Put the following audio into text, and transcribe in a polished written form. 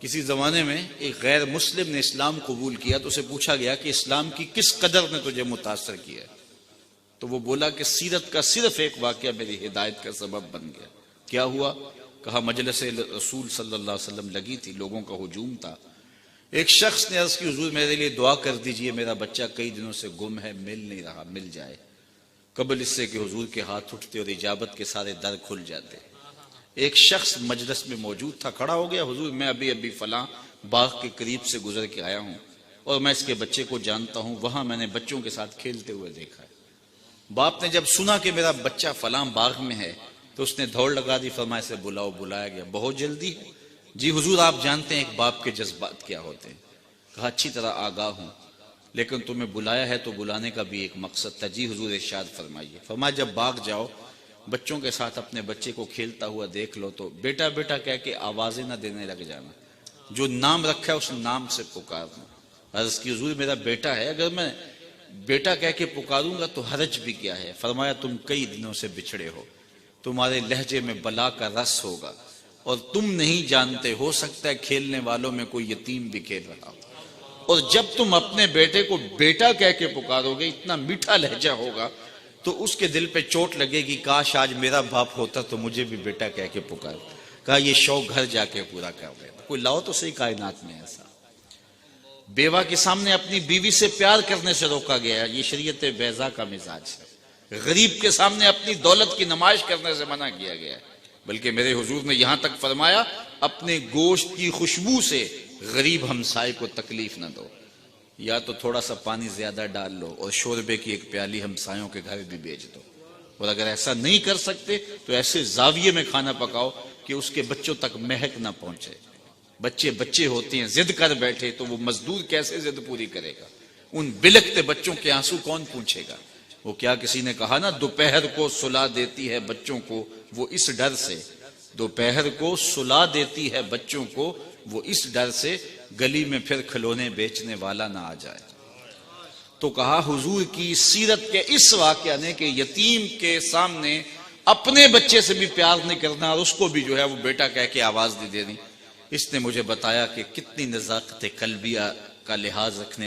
کسی زمانے میں ایک غیر مسلم نے اسلام قبول کیا تو اسے پوچھا گیا کہ اسلام کی کس قدر نے تجھے متاثر کیا ہے؟ تو وہ بولا کہ سیرت کا صرف ایک واقعہ میری ہدایت کا سبب بن گیا۔ کیا ہوا؟ کہا مجلس رسول صلی اللہ علیہ وسلم لگی تھی، لوگوں کا ہجوم تھا، ایک شخص نے عرض کی حضور میرے لیے دعا کر دیجئے، میرا بچہ کئی دنوں سے گم ہے، مل نہیں رہا، مل جائے۔ قبل اس سے کہ حضور کے ہاتھ اٹھتے اور اجابت کے سارے در کھل جاتے۔ ایک شخص مجلس میں موجود تھا، کھڑا ہو گیا، حضور میں ابھی فلاں باغ کے قریب سے گزر کے آیا ہوں اور میں اس کے بچے کو جانتا ہوں، وہاں میں نے بچوں کے ساتھ کھیلتے ہوئے دیکھا ہے۔ باپ نے جب سنا کہ میرا بچہ فلاں باغ میں ہے تو اس نے دوڑ لگا دی، فرمایا اسے بلاؤ۔ بلایا گیا، بہت جلدی ہے؟ جی حضور آپ جانتے ہیں ایک باپ کے جذبات کیا ہوتے ہیں۔ کہا اچھی طرح آگاہ ہوں، لیکن تمہیں بلایا ہے تو بلانے کا بھی ایک مقصد تھا۔ جی حضور ارشاد فرمائیے۔ فرمایا جب باغ جاؤ، بچوں کے ساتھ اپنے بچے کو کھیلتا ہوا دیکھ لو تو بیٹا بیٹا کہہ کے آوازیں نہ دینے لگ جانا، جو نام رکھا ہے اس نام سے پکارنا۔ عرض کی حضور میرا بیٹا ہے، اگر میں بیٹا کہہ کے پکاروں گا تو حرج بھی کیا ہے؟ فرمایا تم کئی دنوں سے بچھڑے ہو، تمہارے لہجے میں بلا کا رس ہوگا اور تم نہیں جانتے، ہو سکتا ہے کھیلنے والوں میں کوئی یتیم بھی کھیل رہا ہو، اور جب تم اپنے بیٹے کو بیٹا کہہ کے پکارو گے، اتنا میٹھا لہجہ ہوگا تو اس کے دل پہ چوٹ لگے گی، کاش آج میرا باپ ہوتا تو مجھے بھی بیٹا کہہ کے پکار۔ کہا یہ شوق گھر جا کے پورا کر رہے، کوئی لاؤ تو صحیح کائنات میں ایسا۔ بیوہ کے سامنے اپنی بیوی سے پیار کرنے سے روکا گیا، یہ شریعت بیضا کا مزاج ہے۔ غریب کے سامنے اپنی دولت کی نمائش کرنے سے منع کیا گیا ہے، بلکہ میرے حضور نے یہاں تک فرمایا اپنے گوشت کی خوشبو سے غریب ہمسائے کو تکلیف نہ دو، یا تو تھوڑا سا پانی زیادہ ڈال لو اور شوربے کی ایک پیالی ہمسایوں کے گھر بھی بیچ دو، اور اگر ایسا نہیں کر سکتے تو ایسے زاویے میں کھانا پکاؤ کہ اس کے بچوں تک مہک نہ پہنچے۔ بچے ہوتے ہیں، ضد کر بیٹھے تو وہ مزدور کیسے ضد پوری کرے گا؟ ان بلکتے بچوں کے آنسو کون پوچھے گا؟ وہ کیا کسی نے کہا نا، دوپہر کو سلا دیتی ہے بچوں کو وہ اس ڈر سے، دوپہر کو سلا دیتی ہے بچوں کو وہ اس ڈر سے، گلی میں پھر کھلونے بیچنے والا نہ آ جائے۔ تو کہا حضور کی سیرت کے اس واقعہ نے کہ یتیم کے سامنے اپنے بچے سے بھی پیار نہیں کرنا اور اس کو بھی جو ہے وہ بیٹا کہہ کے آواز نہیں دینی، اس نے مجھے بتایا کہ کتنی نزاکت قلبیہ کا لحاظ رکھنے